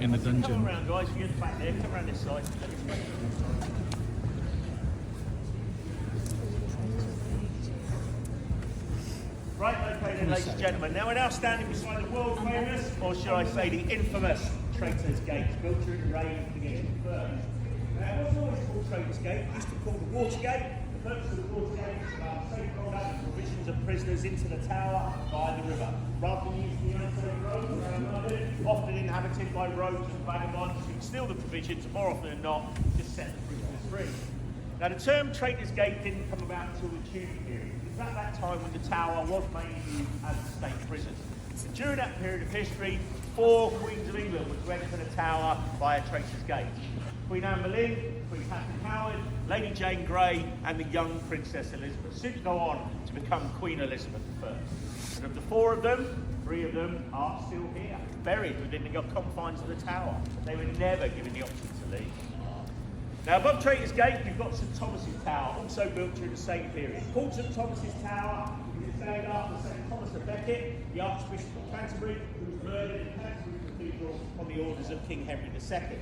In the dungeon. Come around, guys. You're back there. Come around this side. Right, okay then, ladies and gentlemen. Now we're now standing beside the world famous, or should I say the infamous, Traitor's Gate, built during the reign of King Edward I. Now it wasn't always called Traitor's Gate. It used to be called the Watergate. The purpose of the Watergate was about safeguard out provisions of prisoners into the tower via the river. Rather than using the unsafe roads around London, often inhabited by rogues and vagabonds who steal the provisions, more often than not, just set the prisoners free. Now the term Traitor's Gate didn't come about until the Tudor period. It was at that time when the tower was mainly used as a state prison. And during that period of history, 4 Queens of England would enter the tower via Traitor's Gate. Queen Anne Boleyn, Queen Catherine Howard, Lady Jane Grey, and the young Princess Elizabeth, soon to go on to become Queen Elizabeth I. And of the 4 of them, 3 of them are still here, buried within the confines of the tower. They were never given the option to leave. Now above Traitor's Gate, you've got St Thomas's Tower, also built during the same period. Called St Thomas's Tower because it's named after St Thomas of Becket, the Archbishop of Canterbury, who was murdered in Canterbury Cathedral on the orders of King Henry II.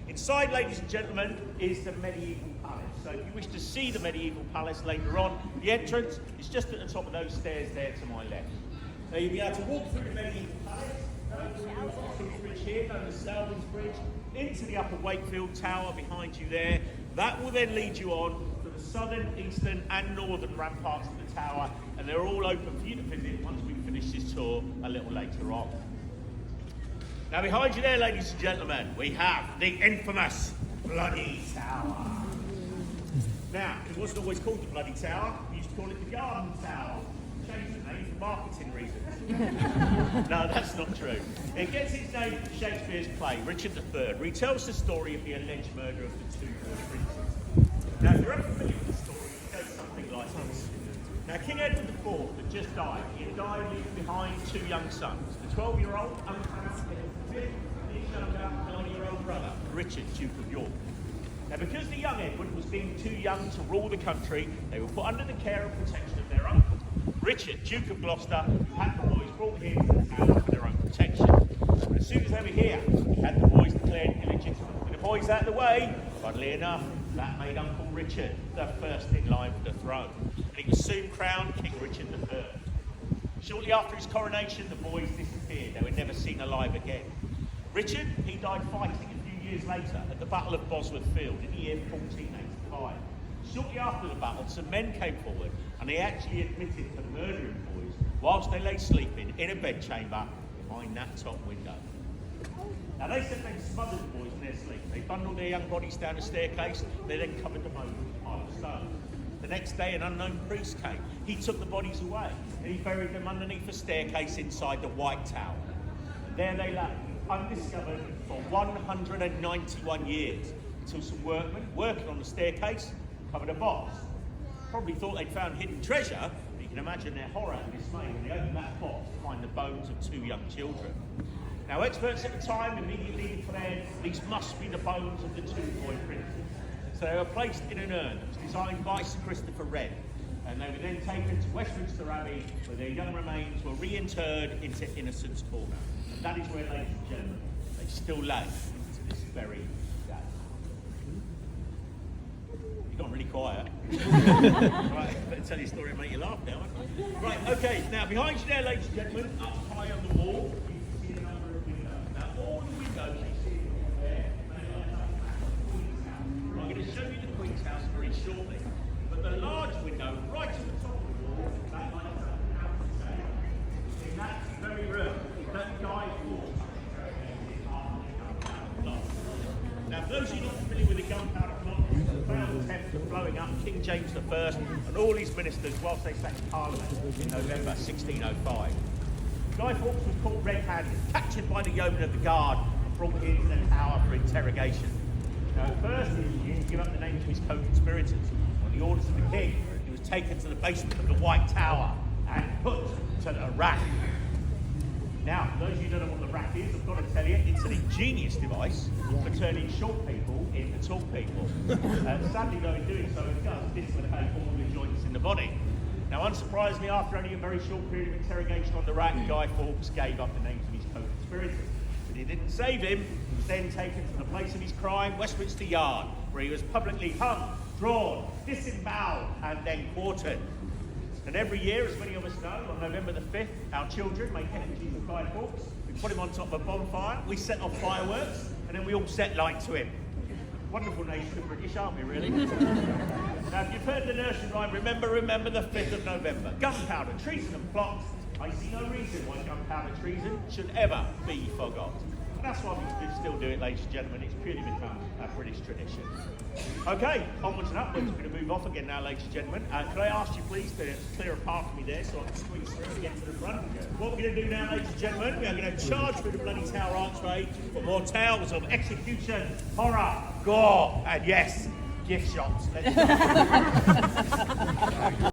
Inside, ladies and gentlemen, is the medieval palace. So if you wish to see the medieval palace later on, the entrance is just at the top of those stairs there to my left. Now you'll be able to walk through the medieval palace, through the bridge here, known as Salvin's Bridge, into the Upper Wakefield Tower behind you there. That will then lead you on to the southern, eastern and northern ramparts of the tower, and they're all open for you to visit once we finish this tour a little later on. Now behind you there, ladies and gentlemen, we have the infamous Bloody Tower. Now, it wasn't always called the Bloody Tower, we used to call it the Garden Tower. Changed the name for marketing reasons. No, that's not true. It gets its name from Shakespeare's play, Richard III, where he tells the story of the alleged murder of the 2 princes. Now, if you're unfamiliar with the story, it goes something like this. Now, King Edward IV had just died. He had died leaving behind 2 young sons, the 12-year-old unpronounceable and his younger 9-year-old brother, Richard, Duke of York. Now, because the young Edward was deemed too young to rule the country, they were put under the care and protection of their uncle, Richard, Duke of Gloucester, who had the boys brought here to the tower for their own protection. And as soon as they were here, he had the boys declared illegitimate. With the boys out of the way, funnily enough, that made Uncle Richard the first in line for the throne. And he was soon crowned King Richard III. Shortly after his coronation, the boys disappeared. They were never seen alive again. Richard, he died fighting a few years later at the Battle of Bosworth Field in the year 1485. Shortly after the battle, some men came forward and they actually admitted to murdering boys whilst they lay sleeping in a bedchamber behind that top window. Now they said they smothered the boys in their sleep. They bundled their young bodies down a staircase, they then covered them over with a pile of stone. The next day an unknown priest came. He took the bodies away and he buried them underneath a staircase inside the White Tower. And there they lay, undiscovered for 191 years, until some workmen working on the staircase covered a box. Probably thought they'd found hidden treasure, but you can imagine their horror and dismay when they opened that box to find the bones of 2 young children. Now experts at the time immediately declared these must be the bones of the 2 boy princes. So they were placed in an urn that was designed by Sir Christopher Wren, and they were then taken to Westminster Abbey, where their young remains were reinterred into Innocents' Corner. And that is where, ladies and gentlemen, they still lay to this very day. You got really quiet. Right, better tell you a story and make you laugh now. Right, okay, now behind you there, ladies and gentlemen, up high on the wall, you can see a number of windows. Now all the windows you see there, they light up the Queen's House. I'm going to show you the Queen's House very shortly. But the large window right at the top of the wall, that lights up the outer stage. In that very room, that guide wall. Now, for those of you not familiar with the gunpowder plot, the found attempt of blowing up King James I and all his ministers whilst they sat in Parliament in November 1605. Guy Fawkes was caught red-handed, captured by the yeoman of the guard, and brought into the tower for interrogation. Now, at first, he refused to give up the names of his co-conspirators. On the orders of the king, he was taken to the basement of the White Tower and put to the rack. Now, for those of you who don't know what the rack is, I've got to tell you, it's an ingenious device for turning short people into tall people. Sadly, though, in doing so, it does dislocate all the joints in the body. Now, unsurprisingly, after only a very short period of interrogation on the rack, Guy Fawkes gave up the names of his co-conspirators. But he didn't save him. He was then taken to the place of his crime, Westminster Yard, where he was publicly hung, drawn, disemboweled, and then quartered. And every year, as many of us know, on November the 5th, our children make effigies of Guy Fawkes. We put him on top of a bonfire, we set off fireworks, and then we all set light to him. Wonderful nation of British, aren't we, really? Now, if you've heard the nursery rhyme, remember the 5th of November. Gunpowder, treason and plots. I see no reason why gunpowder treason should ever be forgot. And that's why we still do it, ladies and gentlemen. It's purely become a British tradition. Okay, onwards and upwards. We're going to move off again now, ladies and gentlemen. Could I ask you please to clear a path for me there so I can squeeze through and get to the front? What we're going to do now, ladies and gentlemen, we are going to charge through the bloody tower archway for more tales of execution, horror, gore, and yes, gift shops. Let's go.